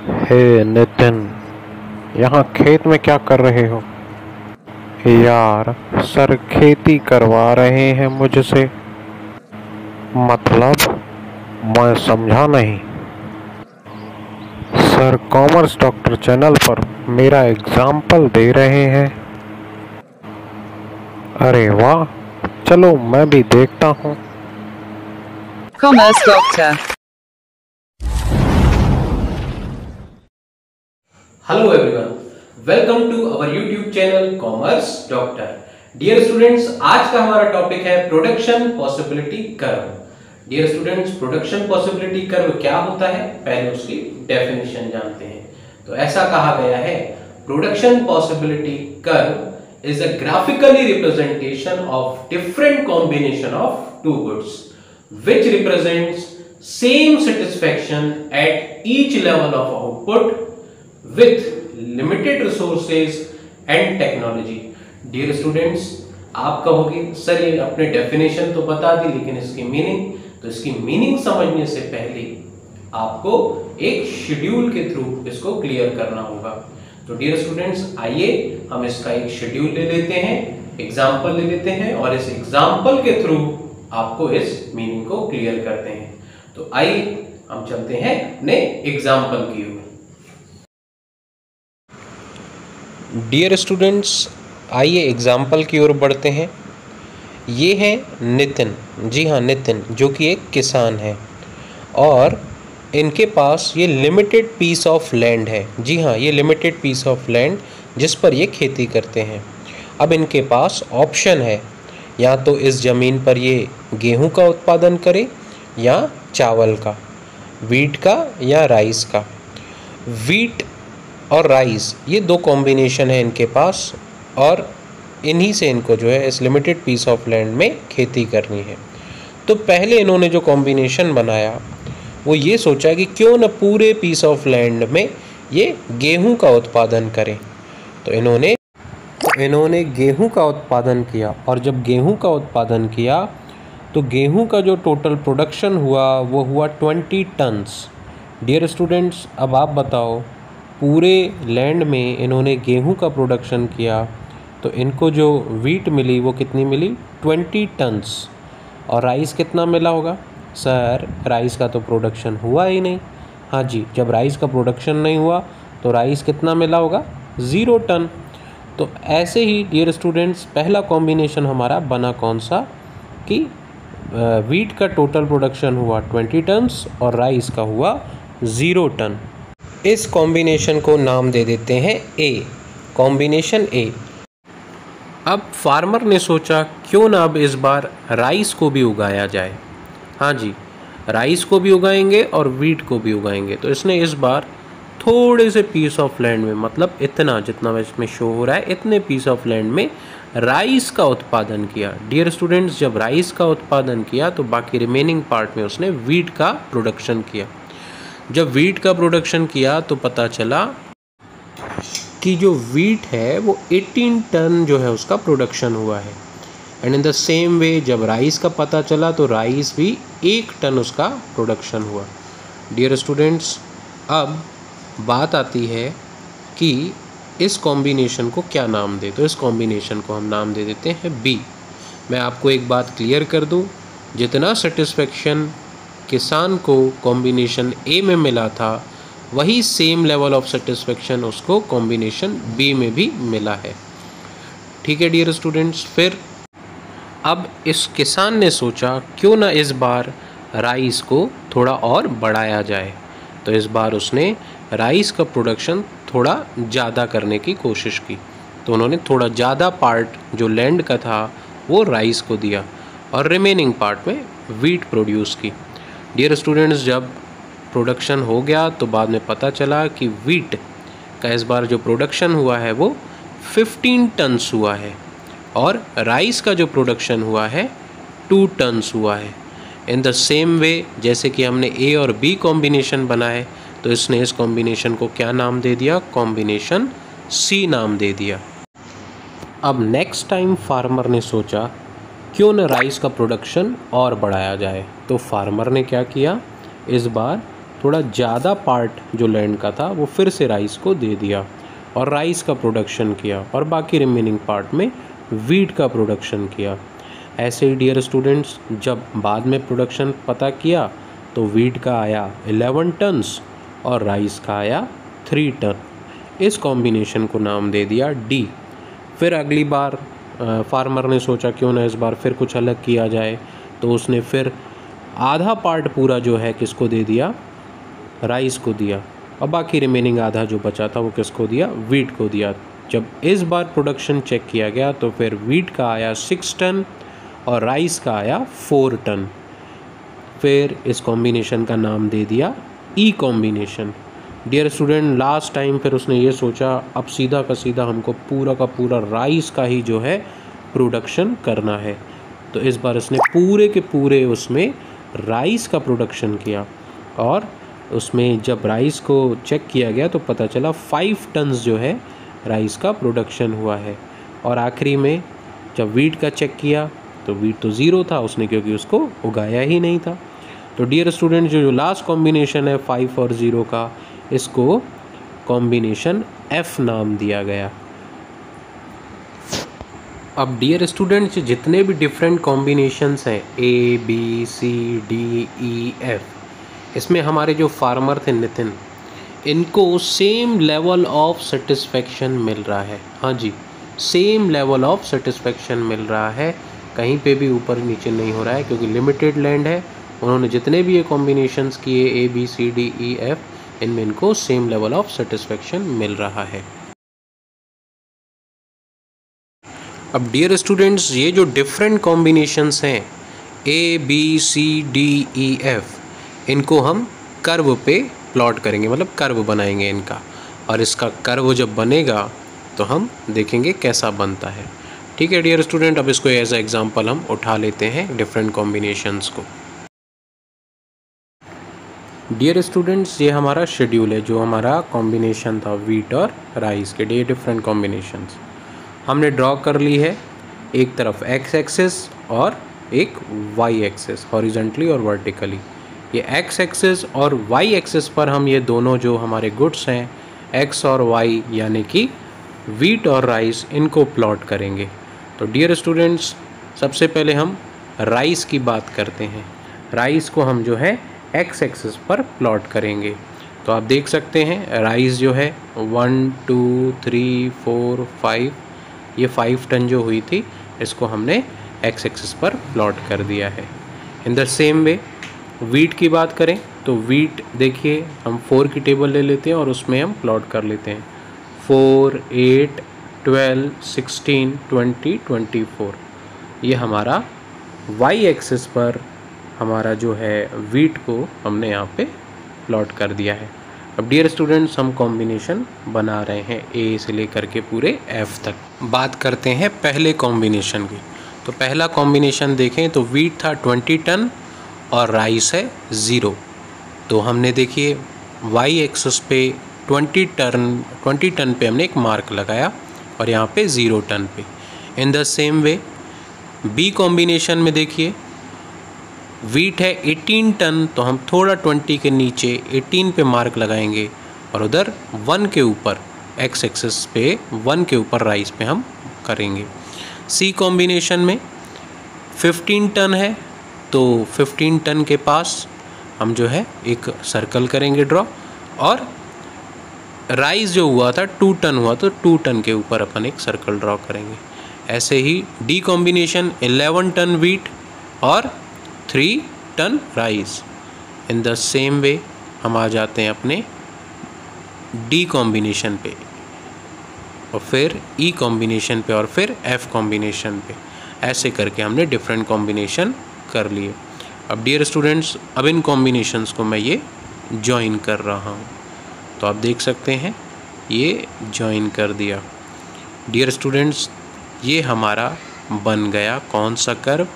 हे नितिन, यहाँ खेत में क्या कर रहे हो? यार, सर खेती करवा रहे हैं मुझसे। मतलब मैं समझा नहीं। सर कॉमर्स डॉक्टर चैनल पर मेरा एग्जाम्पल दे रहे हैं। अरे वाह, चलो मैं भी देखता हूँ। Commerce Doctor. Hello everyone, welcome to our YouTube channel Commerce Doctor. Dear students, आज का हमारा टॉपिक है production possibility curve. Dear students, production possibility curve क्या होता है, पहले उसकी डेफिनेशन जानते हैं। तो ऐसा कहा गया है, production possibility curve is a graphically representation of different combination of two goods which represents same satisfaction at each level of output with limited resources and technology. Dear students, आप कहोगे सर ये अपने डेफिनेशन तो बता दी लेकिन इसकी meaning, तो इसकी मीनिंग समझने से पहले आपको एक शेड्यूल के थ्रू इसको क्लियर करना होगा। तो डियर स्टूडेंट्स, आइए हम इसका एक शेड्यूल ले लेते हैं, एग्जाम्पल ले लेते हैं और इस एग्जाम्पल के थ्रू आपको इस मीनिंग को क्लियर करते हैं। तो आइए हम चलते हैं अपने एग्जाम्पल की ओर। डियर स्टूडेंट्स, आइए एग्जाम्पल की ओर बढ़ते हैं। ये है नितिन, जी हाँ नितिन, जो कि एक किसान है और इनके पास ये लिमिटेड पीस ऑफ लैंड है। जी हाँ, ये लिमिटेड पीस ऑफ लैंड जिस पर ये खेती करते हैं। अब इनके पास ऑप्शन है, या तो इस ज़मीन पर ये गेहूं का उत्पादन करें या चावल का, वीट का या राइस का। वीट और राइस ये दो कॉम्बिनेशन है इनके पास और इन्हीं से इनको जो है इस लिमिटेड पीस ऑफ लैंड में खेती करनी है। तो पहले इन्होंने जो कॉम्बिनेशन बनाया वो ये सोचा कि क्यों न पूरे पीस ऑफ लैंड में ये गेहूं का उत्पादन करें। तो इन्होंने गेहूं का उत्पादन किया और जब गेहूं का उत्पादन किया तो गेहूं का जो टोटल प्रोडक्शन हुआ वो हुआ 20 टन्स। डियर स्टूडेंट्स, अब आप बताओ, पूरे लैंड में इन्होंने गेहूं का प्रोडक्शन किया तो इनको जो वीट मिली वो कितनी मिली? 20 टन्स। और राइस कितना मिला होगा? सर राइस का तो प्रोडक्शन हुआ ही नहीं। हाँ जी, जब राइस का प्रोडक्शन नहीं हुआ तो राइस कितना मिला होगा? 0 टन। तो ऐसे ही डियर स्टूडेंट्स, पहला कॉम्बिनेशन हमारा बना कौन सा कि वीट का टोटल प्रोडक्शन हुआ 20 टन्स और राइस का हुआ 0 टन। इस कॉम्बिनेशन को नाम दे देते हैं ए, कॉम्बिनेशन ए। अब फार्मर ने सोचा क्यों ना अब इस बार राइस को भी उगाया जाए। हाँ जी, राइस को भी उगाएंगे और वीट को भी उगाएंगे। तो इसने इस बार थोड़े से पीस ऑफ लैंड में, मतलब इतना जितना इसमें शो हो रहा है, इतने पीस ऑफ लैंड में राइस का उत्पादन किया। डियर स्टूडेंट्स, जब राइस का उत्पादन किया तो बाकी रिमेनिंग पार्ट में उसने वीट का प्रोडक्शन किया। जब वीट का प्रोडक्शन किया तो पता चला कि जो वीट है वो 18 टन जो है उसका प्रोडक्शन हुआ है। एंड इन द सेम वे जब राइस का पता चला तो राइस भी 1 टन उसका प्रोडक्शन हुआ। डियर स्टूडेंट्स, अब बात आती है कि इस कॉम्बिनेशन को क्या नाम दे। तो इस कॉम्बिनेशन को हम नाम दे देते हैं बी। मैं आपको एक बात क्लियर कर दूं, जितना सेटिस्फेक्शन किसान को कॉम्बिनेशन ए में मिला था वही सेम लेवल ऑफ सेटिस्फेक्शन उसको कॉम्बिनेशन बी में भी मिला है। ठीक है डियर स्टूडेंट्स, फिर अब इस किसान ने सोचा क्यों ना इस बार राइस को थोड़ा और बढ़ाया जाए। तो इस बार उसने राइस का प्रोडक्शन थोड़ा ज़्यादा करने की कोशिश की। तो उन्होंने थोड़ा ज़्यादा पार्ट जो लैंड का था वो राइस को दिया और रिमेनिंग पार्ट में वीट प्रोड्यूस की। डियर स्टूडेंट्स, जब प्रोडक्शन हो गया तो बाद में पता चला कि वीट का इस बार जो प्रोडक्शन हुआ है वो 15 टन्स हुआ है और राइस का जो प्रोडक्शन हुआ है 2 टन्स हुआ है। इन द सेम वे जैसे कि हमने ए और बी कॉम्बिनेशन बनाए तो इसने इस कॉम्बिनेशन को क्या नाम दे दिया? कॉम्बिनेशन सी नाम दे दिया। अब नेक्स्ट टाइम फार्मर ने सोचा क्यों न राइस का प्रोडक्शन और बढ़ाया जाए। तो फार्मर ने क्या किया? इस बार थोड़ा ज़्यादा पार्ट जो लैंड का था वो फिर से राइस को दे दिया और राइस का प्रोडक्शन किया और बाकी रिमेनिंग पार्ट में वीट का प्रोडक्शन किया। ऐसे ही डियर स्टूडेंट्स, जब बाद में प्रोडक्शन पता किया तो वीट का आया 11 टन्स और राइस का आया 3 टन। इस कॉम्बिनेशन को नाम दे दिया डी। फिर अगली बार फार्मर ने सोचा क्यों ना इस बार फिर कुछ अलग किया जाए, तो उसने फिर आधा पार्ट पूरा जो है किसको दे दिया, राइस को दिया, और बाकी रिमेनिंग आधा जो बचा था वो किसको दिया, वीट को दिया। जब इस बार प्रोडक्शन चेक किया गया तो फिर वीट का आया 6 टन और राइस का आया 4 टन। फिर इस कॉम्बिनेशन का नाम दे दिया ई combination. Dear student, last time फिर उसने ये सोचा अब सीधा का सीधा हमको पूरा का पूरा राइस का ही जो है प्रोडक्शन करना है, तो इस बार इसने पूरे के पूरे उसमें राइस का प्रोडक्शन किया और उसमें जब राइस को चेक किया गया तो पता चला 5 टन्स जो है राइस का प्रोडक्शन हुआ है। और आखिरी में जब वीट का चेक किया तो वीट तो ज़ीरो था उसने, क्योंकि उसको उगाया ही नहीं था। तो डियर स्टूडेंट, जो लास्ट कॉम्बिनेशन है 5 और 0 का, इसको कॉम्बिनेशन एफ नाम दिया गया। अब डियर स्टूडेंट्स, जितने भी डिफरेंट कॉम्बिनेशंस हैं A B C D E F, इसमें हमारे जो फार्मर थे नितिन, इनको सेम लेवल ऑफ सेटिस्फेक्शन मिल रहा है। हाँ जी, सेम लेवल ऑफ सेटिस्फेक्शन मिल रहा है, कहीं पे भी ऊपर नीचे नहीं हो रहा है, क्योंकि लिमिटेड लैंड है। उन्होंने जितने भी ये कॉम्बिनेशंस किए A B C D E F, इनमें इनको सेम लेवल ऑफ सेटिस्फेक्शन मिल रहा है। अब डियर स्टूडेंट्स, ये जो डिफरेंट कॉम्बिनेशंस हैं A B C D E F, इनको हम कर्व पे प्लॉट करेंगे, मतलब कर्व बनाएंगे इनका, और इसका कर्व जब बनेगा तो हम देखेंगे कैसा बनता है। ठीक है डियर स्टूडेंट, अब इसको एज ए एग्जांपल हम उठा लेते हैं डिफरेंट कॉम्बिनेशंस को। डियर स्टूडेंट्स, ये हमारा शेड्यूल है, जो हमारा कॉम्बिनेशन था वीट और राइस के, ये डिफरेंट कॉम्बिनेशंस हमने ड्रॉ कर ली है। एक तरफ एक्स एक्सिस और एक वाई एक्सिस, हॉरिजॉन्टली और वर्टिकली। ये एक्स एक्सिस और वाई एक्सिस पर हम ये दोनों जो हमारे गुड्स हैं एक्स और वाई, यानी कि वीट और राइस, इनको प्लॉट करेंगे। तो डियर स्टूडेंट्स, सबसे पहले हम राइस की बात करते हैं। राइस को हम जो है एक्स एक्सिस पर प्लॉट करेंगे। तो आप देख सकते हैं राइस जो है 1 2 3 4 5, ये 5 टन जो हुई थी, इसको हमने एक्स एक्सिस पर प्लॉट कर दिया है। इन द सेम वे वीट की बात करें तो वीट देखिए, हम 4 की टेबल ले लेते हैं और उसमें हम प्लॉट कर लेते हैं 4 8 12 16 20 24। ये हमारा वाई एक्सिस पर हमारा जो है वीट को हमने यहाँ पे प्लॉट कर दिया है। अब डियर स्टूडेंट्स, हम कॉम्बिनेशन बना रहे हैं ए से लेकर के पूरे एफ तक। बात करते हैं पहले कॉम्बिनेशन की। तो पहला कॉम्बिनेशन देखें तो वीट था 20 टन और राइस है 0। तो हमने देखिए वाई एक्सिस पे 20 टन पे हमने एक मार्क लगाया और यहाँ पे 0 टन पे। In the same way B combination में देखिए वीट है 18 टन, तो हम थोड़ा 20 के नीचे 18 पे मार्क लगाएंगे और उधर 1 के ऊपर एक्स एक्सिस पे 1 के ऊपर राइस पे हम करेंगे। सी कॉम्बिनेशन में 15 टन है, तो 15 टन के पास हम जो है एक सर्कल करेंगे ड्रॉ, और राइस जो हुआ था 2 टन हुआ तो 2 टन के ऊपर अपन एक सर्कल ड्रॉ करेंगे। ऐसे ही डी कॉम्बिनेशन 11 टन वीट और 3 ton rice. In the same way हम आ जाते हैं अपने डी कॉम्बिनेशन पे और फिर ई कॉम्बिनेशन पे और फिर एफ कॉम्बिनेशन पे। ऐसे करके हमने डिफरेंट कॉम्बिनेशन कर लिए। अब डियर स्टूडेंट्स, अब इन कॉम्बिनेशंस को मैं ये जॉइन कर रहा हूँ, तो आप देख सकते हैं ये जॉइन कर दिया। डियर स्टूडेंट्स, ये हमारा बन गया कौन सा कर्व,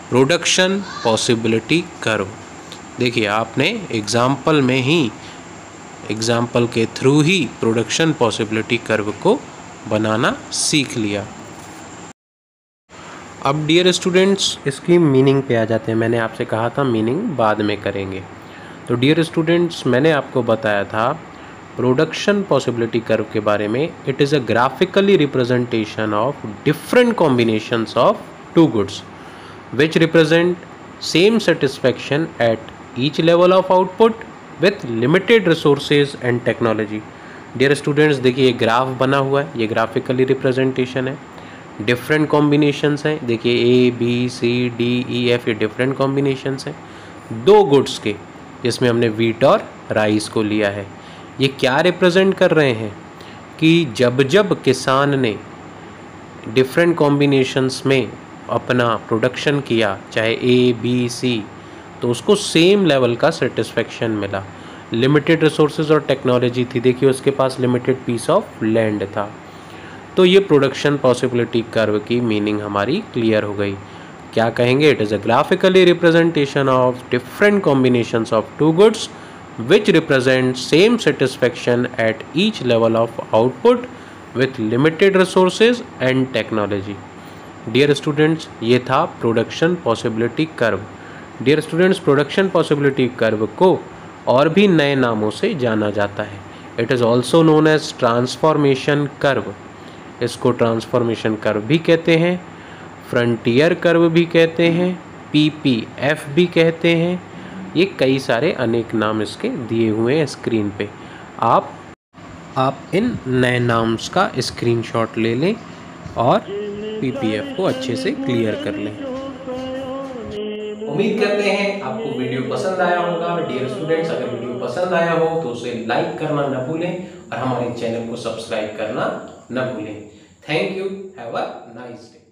प्रोडक्शन पॉसिबिलिटी कर्व। देखिए आपने एग्जाम्पल में ही, एग्जाम्पल के थ्रू ही प्रोडक्शन पॉसिबिलिटी कर्व को बनाना सीख लिया। अब डियर स्टूडेंट्स, इसकी मीनिंग पे आ जाते हैं। मैंने आपसे कहा था मीनिंग बाद में करेंगे। तो डियर स्टूडेंट्स, मैंने आपको बताया था प्रोडक्शन पॉसिबिलिटी कर्व के बारे में। It is a graphically representation of different combinations of two goods which represent same satisfaction at each level of output with limited resources and technology. Dear students, देखिए ये graph बना हुआ है, ये graphically representation है। डिफरेंट कॉम्बिनेशंस हैं, देखिए A B C D E F, ये डिफरेंट कॉम्बिनेशंस हैं दो गुड्स के, जिसमें हमने व्हीट और राइस को लिया है। ये क्या रिप्रेजेंट कर रहे हैं कि जब जब किसान ने डिफरेंट कॉम्बिनेशंस में अपना प्रोडक्शन किया, चाहे ए बी सी, तो उसको सेम लेवल का सेटिस्फेक्शन मिला। लिमिटेड रिसोर्सेज और टेक्नोलॉजी थी, देखिए उसके पास लिमिटेड पीस ऑफ लैंड था। तो ये प्रोडक्शन पॉसिबिलिटी कर्व की मीनिंग हमारी क्लियर हो गई। क्या कहेंगे? It is a graphically representation of different combinations of two goods which represent same satisfaction at each level of output with limited resources and technology. Dear students, ये था production possibility curve. Dear students, production possibility curve को और भी नए नामों से जाना जाता है। It is also known as transformation curve. इसको ट्रांसफॉर्मेशन कर्व भी कहते हैं, फ्रंटियर कर्व भी कहते हैं, PPF भी कहते हैं। ये कई सारे अनेक नाम इसके दिए हुए हैं स्क्रीन पे। आप इन नए नाम्स का स्क्रीनशॉट ले लें और PPF को अच्छे से क्लियर कर लें। उम्मीद करते हैं आपको वीडियो पसंद आया होगा। डियर स्टूडेंट्स, अगर वीडियो पसंद आया हो तो उसे लाइक करना न भूलें और हमारे चैनल को सब्सक्राइब करना न भूलें। Thank you. Have a nice day.